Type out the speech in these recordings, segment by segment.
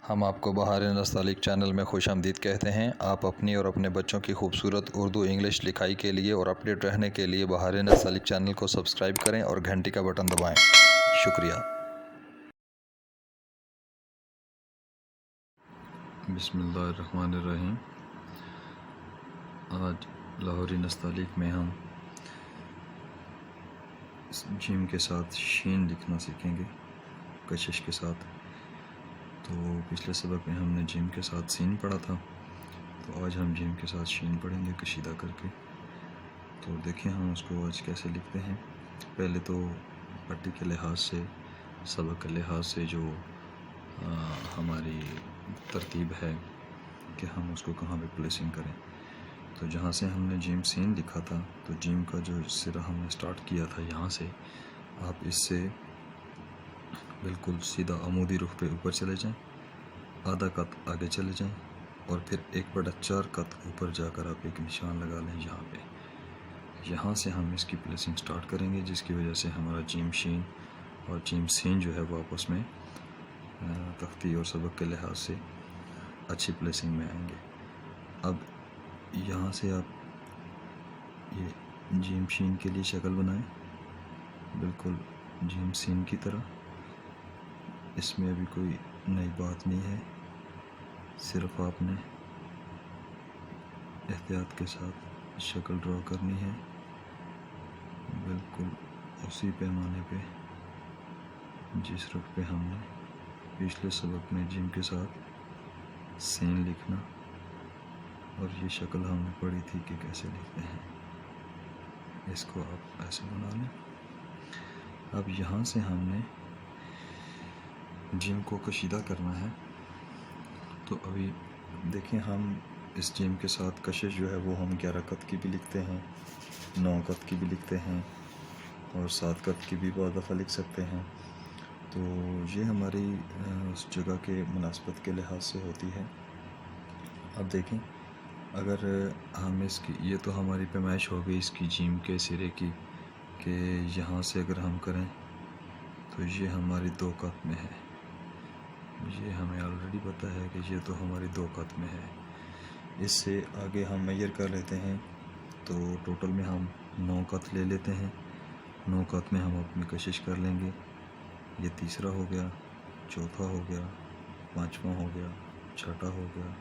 ہم آپ کو بہار نستعلیق چینل میں خوش آمدید کہتے ہیں۔ آپ اپنی اور اپنے بچوں کی خوبصورت اردو انگلش لکھائی کے لیے اور اپڈیٹ رہنے کے لیے بہار نستعلیق چینل کو سبسکرائب کریں اور گھنٹی کا بٹن دبائیں۔ شکریہ۔ بسم اللہ الرحمن الرحیم۔ آج لاہوری نستعلیق میں ہم جیم کے ساتھ شین لکھنا سیکھیں گے، کشش کے ساتھ۔ تو پچھلے سبق میں ہم نے جیم کے ساتھ سین پڑھا تھا، تو آج ہم جیم کے ساتھ شین پڑھیں گے کشیدہ کر کے۔ تو دیکھیں ہم اس کو آج کیسے لکھتے ہیں۔ پہلے تو پٹی کے لحاظ سے، سبق کے لحاظ سے جو ہماری ترتیب ہے کہ ہم اس کو کہاں پہ پلیسنگ کریں، تو جہاں سے ہم نے جیم سین لکھا تھا، تو جیم کا جو سرا ہم نے سٹارٹ کیا تھا یہاں سے، آپ اس سے بالکل سیدھا عمودی رخ پہ اوپر چلے جائیں، آدھا قط آگے چلے جائیں، اور پھر 1/4 قط اوپر جا کر آپ ایک نشان لگا لیں یہاں پہ۔ یہاں سے ہم اس کی پلیسنگ سٹارٹ کریں گے، جس کی وجہ سے ہمارا جیم شین اور جیم سین جو ہے وہ آپس میں تختی اور سبق کے لحاظ سے اچھی پلیسنگ میں آئیں گے۔ اب یہاں سے آپ یہ جیم شین کے لیے شکل بنائیں، بالکل جیم سین کی طرح۔ اس میں ابھی کوئی نئی بات نہیں ہے، صرف آپ نے احتیاط کے ساتھ شکل ڈرا کرنی ہے، بالکل اسی پیمانے پہ جس رخ پہ ہم نے پچھلے سبق میں جیم کے ساتھ سین لکھنا، اور یہ شکل ہم نے پڑھی تھی کہ کیسے لکھتے ہیں۔ اس کو آپ ایسے بنا لیں۔ اب یہاں سے ہم نے جیم کو کشیدہ کرنا ہے، تو ابھی دیکھیں ہم اس جیم کے ساتھ کشش جو ہے وہ ہم 11 قط کی بھی لکھتے ہیں، 9 قط کی بھی لکھتے ہیں، اور 7 قط کی بھی بعض دفعہ لکھ سکتے ہیں۔ تو یہ ہماری اس جگہ کے مناسبت کے لحاظ سے ہوتی ہے۔ اب دیکھیں اگر ہم اس کی، یہ تو ہماری پیمائش ہو گئی اس کی جیم کے سرے کی، کہ یہاں سے اگر ہم کریں تو یہ ہماری 2 قط میں ہے، یہ ہمیں آلریڈی پتہ ہے کہ یہ تو ہماری 2 قط میں ہے۔ اس سے آگے ہم میئر کر لیتے ہیں، تو ٹوٹل میں ہم 9 قط لے لیتے ہیں۔ 9 قط میں ہم اپنی کشش کر لیں گے۔ یہ تیسرا ہو گیا، چوتھا ہو گیا، 5واں ہو گیا، 6واں ہو گیا،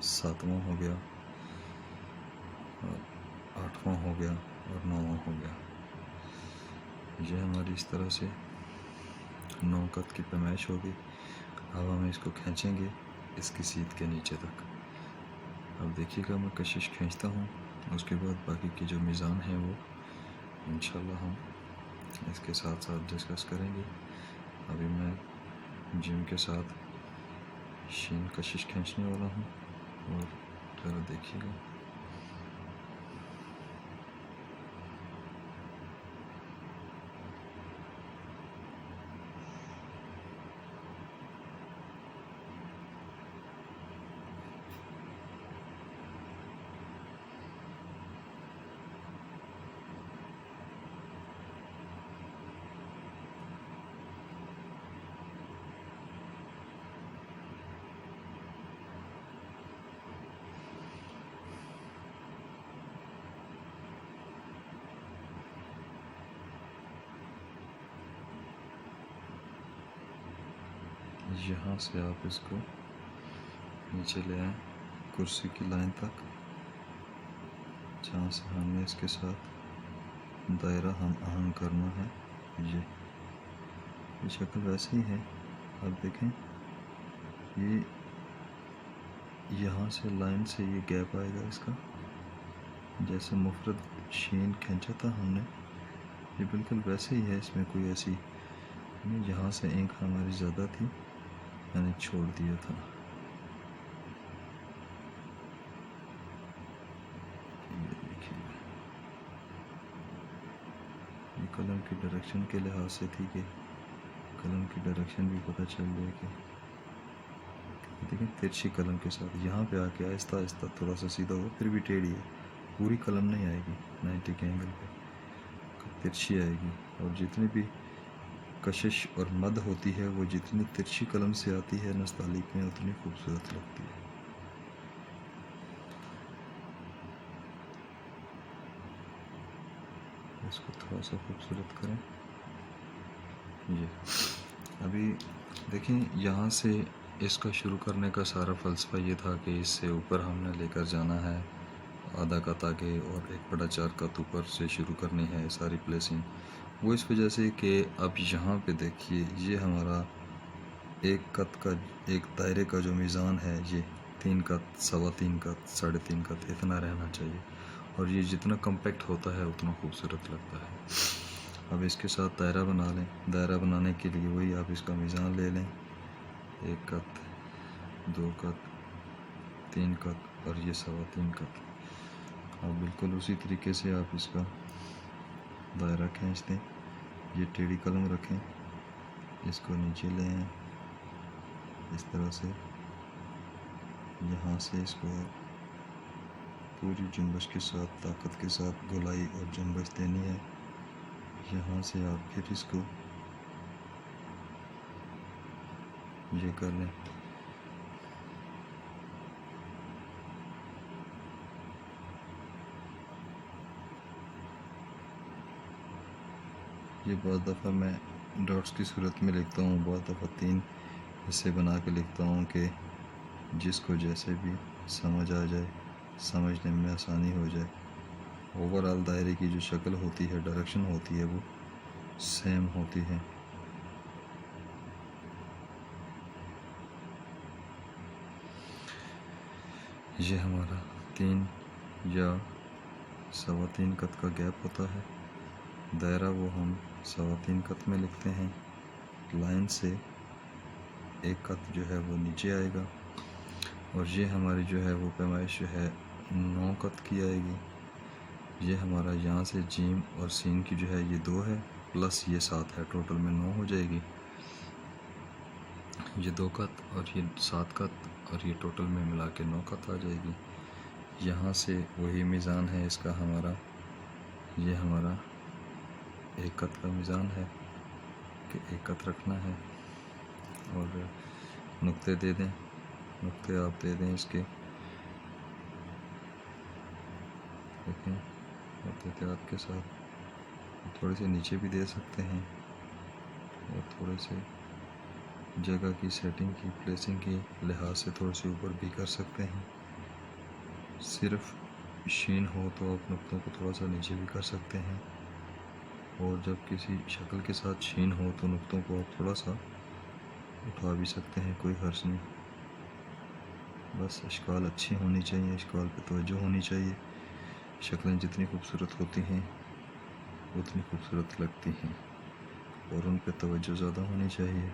7واں ہو گیا، 8واں ہو گیا، اور 9واں ہو گیا۔ یہ ہماری اس طرح سے 9 قط کی پیمائش ہوگی۔ اب ہم اس کو کھینچیں گے اس کی سیدھ کے نیچے تک۔ اب دیکھیے گا میں کشش کھینچتا ہوں، اس کے بعد باقی کی جو میزان ہے وہ انشاءاللہ ہم اس کے ساتھ ساتھ ڈسکس کریں گے۔ ابھی میں جیم کے ساتھ شین کشش کھینچنے والا ہوں، اور ذرا دیکھیے گا۔ یہاں سے آپ اس کو نیچے لے آئیں کرسی کی لائن تک، جہاں سے ہم نے اس کے ساتھ دائرہ ہم آہنگ کرنا ہے۔ یہ شکل ویسے ہی ہے۔ اب دیکھیں یہ یہاں سے لائن سے یہ گیپ آئے گا اس کا، جیسے مفرد شین کھینچا تھا ہم نے، یہ بالکل ویسے ہی ہے، اس میں کوئی ایسی نہیں۔ یہاں سے اینک ہماری زیادہ تھی، میں نے چھوڑ دیا تھا۔ یہ دیکھیے یہ قلم کی ڈائریکشن کے لحاظ سے تھی، کہ قلم کی ڈائریکشن بھی پتہ چل جائے کہ دیکھیں ترچھی قلم کے ساتھ یہاں پہ آ کے آہستہ آہستہ تھوڑا سا سیدھا ہوا، پھر بھی ٹیڑھی ہے، پوری قلم نہیں آئے گی 90 کے اینگل پہ، ترچھی آئے گی۔ اور جتنے بھی کشش اور مد ہوتی ہے وہ جتنی ترچھی قلم سے آتی ہے نستعلیق میں اتنی خوبصورت لگتی ہے۔ اس کو تھوڑا سا خوبصورت کریں۔ یہ ابھی دیکھیں یہاں سے اس کا شروع کرنے کا سارا فلسفہ یہ تھا کہ اس سے اوپر ہم نے لے کر جانا ہے آدھا قط آگے اور 1/4 قط اوپر سے شروع کرنی ہے ساری پلیسنگ۔ وہ اس وجہ سے کہ اب یہاں پہ دیکھیے یہ ہمارا ایک قط کا ایک دائرے کا جو میزان ہے یہ 3 قط، 3.25 قط، 3.5 قط اتنا رہنا چاہیے، اور یہ جتنا کمپیکٹ ہوتا ہے اتنا خوبصورت لگتا ہے۔ اب اس کے ساتھ دائرہ بنا لیں۔ دائرہ بنانے کے لیے وہی آپ اس کا میزان لے لیں، 1 قط، 2 قط، 3 قط اور یہ 3.25 قط۔ اب بالکل اسی طریقے سے آپ اس کا دائرہ کھینچ دیں۔ یہ ٹیڑھی قلم رکھیں، اس کو نیچے لے آئیں اس طرح سے، یہاں سے اس کو پوری جنبش کے ساتھ طاقت کے ساتھ گولائی اور جنبش دینی ہے۔ یہاں سے آپ پھر اس کو یہ کر لیں، یہ بعض دفعہ میں ڈاٹس کی صورت میں لکھتا ہوں، بعض دفعہ 3 حصے بنا کے لکھتا ہوں کہ جس کو جیسے بھی سمجھ آ جائے، سمجھنے میں آسانی ہو جائے۔ اوورآل دائرے کی جو شکل ہوتی ہے، ڈائریکشن ہوتی ہے، وہ سیم ہوتی ہے۔ یہ ہمارا 3 یا 3.25 قط کا گیپ ہوتا ہے۔ دائرہ وہ ہم 3.25 قط میں لکھتے ہیں۔ لائن سے 1 قط جو ہے وہ نیچے آئے گا، اور یہ ہماری جو ہے وہ پیمائش جو ہے 9 قط کی آئے گی۔ یہ ہمارا یہاں سے جیم اور سین کی جو ہے یہ 2 ہے، پلس یہ 7 ہے، ٹوٹل میں 9 ہو جائے گی۔ یہ 2 قط اور یہ 7 قط اور یہ ٹوٹل میں ملا کے 9 قط آ جائے گی۔ یہاں سے وہی میزان ہے اس کا ہمارا، یہ ہمارا 1 قط کا میزان ہے کہ 1 قط رکھنا ہے، اور نقطے دے دیں، نقطے آپ دے دیں اس کے، دیکھیں بہت احتیاط کے ساتھ، تھوڑے سے نیچے بھی دے سکتے ہیں اور تھوڑے سے جگہ کی سیٹنگ کی پلیسنگ کی لحاظ سے تھوڑے سے اوپر بھی کر سکتے ہیں۔ صرف شین ہو تو آپ نقطوں کو تھوڑا سا نیچے بھی کر سکتے ہیں، اور جب کسی شکل کے ساتھ شین ہو تو نقطوں کو آپ تھوڑا سا اٹھا بھی سکتے ہیں، کوئی حرج نہیں۔ بس اشکال اچھی ہونی چاہیے، اشکال پہ توجہ ہونی چاہیے۔ شکلیں جتنی خوبصورت ہوتی ہیں اتنی خوبصورت لگتی ہیں، اور ان پہ توجہ زیادہ ہونی چاہیے۔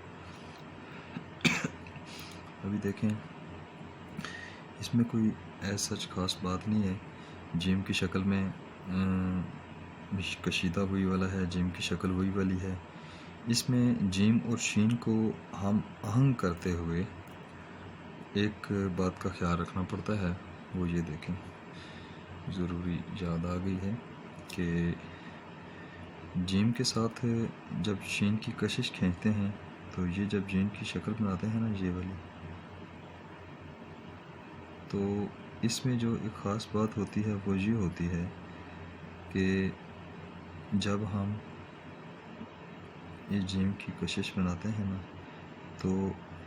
ابھی دیکھیں اس میں کوئی ایسا خاص بات نہیں ہے۔ جیم کی شکل میں کشیدہ ہوئی والا ہے، جیم کی شکل وہی والی ہے۔ اس میں جیم اور شین کو ہم آہنگ کرتے ہوئے ایک بات کا خیال رکھنا پڑتا ہے، وہ یہ دیکھیں، ضروری یاد آ گئی ہے کہ جیم کے ساتھ جب شین کی کشش کھینچتے ہیں تو یہ جب جیم کی شکل بناتے ہیں نا یہ والی، تو اس میں جو ایک خاص بات ہوتی ہے وہ یہ ہوتی ہے کہ جب ہم یہ جیم کی کشش بناتے ہیں نا تو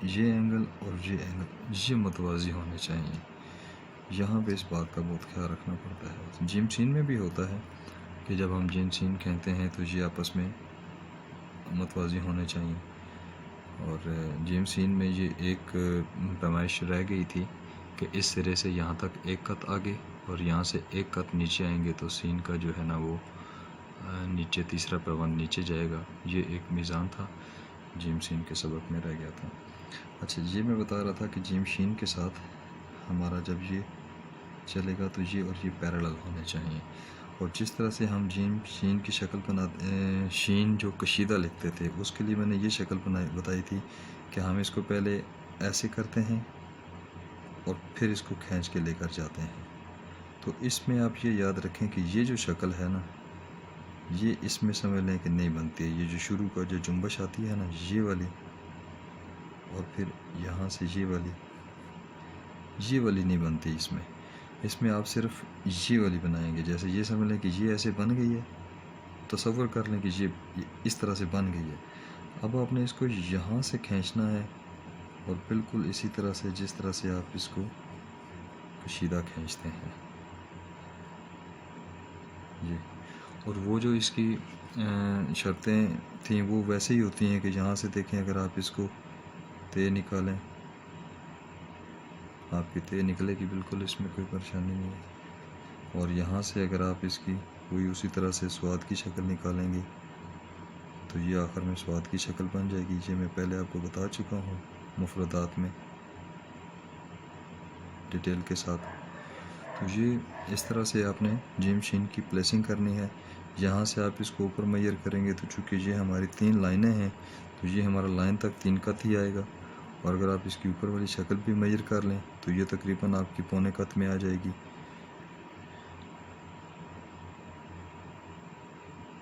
یہ اینگل اور یہ اینگل یہ متوازی ہونے چاہیے۔ یہاں پہ اس بات کا بہت خیال رکھنا پڑتا ہے۔ جیم سین میں بھی ہوتا ہے کہ جب ہم جیم سین کہتے ہیں تو یہ آپس میں متوازی ہونے چاہیے، اور جیم سین میں یہ ایک پیمائش رہ گئی تھی کہ اس سرے سے یہاں تک 1 قط آگے اور یہاں سے 1 قط نیچے آئیں گے تو سین کا جو ہے نا وہ نیچے تیسرا پیوند نیچے جائے گا۔ یہ ایک میزان تھا، جیم سین کے سبق میں رہ گیا تھا۔ اچھا یہ میں بتا رہا تھا کہ جیم شین کے ساتھ ہمارا جب یہ چلے گا تو یہ اور یہ پیرالل ہونے چاہیے، اور جس طرح سے ہم جیم شین کی شکل شین جو کشیدہ لکھتے تھے اس کے لیے میں نے یہ شکل بتائی تھی کہ ہم اس کو پہلے ایسے کرتے ہیں اور پھر اس کو کھینچ کے لے کر جاتے ہیں۔ تو اس میں آپ یہ یاد رکھیں کہ یہ جو شکل ہے نا یہ اس میں سمجھ لیں کہ نہیں بنتی ہے. یہ جو شروع کا جو جنبش آتی ہے نا یہ والی، اور پھر یہاں سے یہ والی نہیں بنتی اس میں. اس میں آپ صرف یہ والی بنائیں گے. جیسے یہ سمجھ لیں کہ یہ ایسے بن گئی ہے، تصور کر لیں کہ یہ اس طرح سے بن گئی ہے. اب آپ نے اس کو یہاں سے کھینچنا ہے اور بالکل اسی طرح سے جس طرح سے آپ اس کو کشیدہ کھینچتے ہیں یہ. اور وہ جو اس کی شرطیں تھیں وہ ویسے ہی ہوتی ہیں کہ یہاں سے دیکھیں اگر آپ اس کو تے نکالیں، آپ کی تے نکلے گی بالکل، اس میں کوئی پریشانی نہیں ہے. اور یہاں سے اگر آپ اس کی کوئی اسی طرح سے سواد کی شکل نکالیں گے تو یہ آخر میں سواد کی شکل بن جائے گی. یہ میں پہلے آپ کو بتا چکا ہوں مفردات میں ڈیٹیل کے ساتھ. تو یہ اس طرح سے آپ نے جیم شین کی پلیسنگ کرنی ہے. یہاں سے آپ اس کو اوپر میئر کریں گے تو چونکہ یہ ہماری 3 لائنیں ہیں تو یہ ہمارا لائن تک 3 قط ہی آئے گا. اور اگر آپ اس کی اوپر والی شکل بھی میئر کر لیں تو یہ تقریباً آپ کی پونے قط میں آ جائے گی،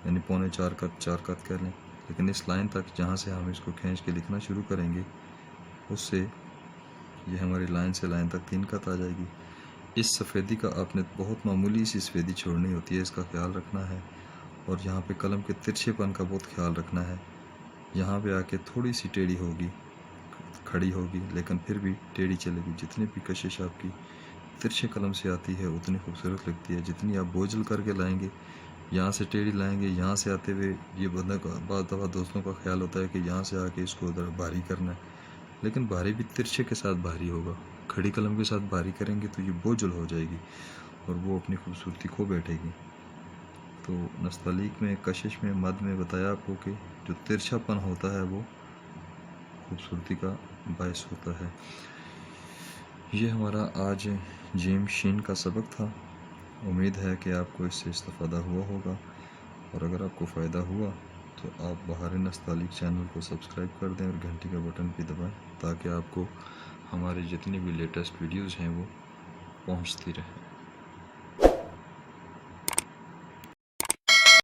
یعنی پونے 4 قط 4 قط کہہ لیں. لیکن اس لائن تک جہاں سے ہم اس کو کھینچ کے لکھنا شروع کریں گے اس سے یہ ہماری لائن سے لائن تک 3 قط آ جائے گی. اس سفیدی کا آپ نے بہت معمولی سی سفیدی چھوڑنی ہوتی ہے، اس کا خیال رکھنا ہے. اور یہاں پہ قلم کے ترچھے پن کا بہت خیال رکھنا ہے. یہاں پہ آ کے تھوڑی سی ٹیڑھی ہوگی، کھڑی ہوگی، لیکن پھر بھی ٹیڑھی چلے گی. جتنی بھی کشش آپ کی ترچھے قلم سے آتی ہے اتنی خوبصورت لگتی ہے. جتنی آپ بوجھل کر کے لائیں گے، یہاں سے ٹیڑھی لائیں گے، یہاں سے آتے ہوئے یہ بندہ بعض دفعہ دوستوں کا خیال ہوتا ہے کہ یہاں سے آ کے اس کو ادھر بھاری کرنا ہے، لیکن بھاری بھی ترچھے کے ساتھ بھاری ہوگا. کھڑی قلم کے ساتھ بھاری کریں گے تو یہ بوجھل ہو جائے گی اور وہ اپنی خوبصورتی کھو بیٹھے گی. تو نستعلیق میں، کشش میں، مد میں بتایا آپ کو کہ جو ترچھا پن ہوتا ہے وہ خوبصورتی کا باعث ہوتا ہے. یہ ہمارا آج جیم شین کا سبق تھا. امید ہے کہ آپ کو اس سے استفادہ ہوا ہوگا، اور اگر آپ کو فائدہ ہوا تو آپ بہار نستعلیق چینل کو سبسکرائب کر دیں اور گھنٹی کا بٹن بھی دبائیں تاکہ آپ کو ہمارے جتنی بھی لیٹسٹ ویڈیوز ہیں وہ پہنچتی رہیں.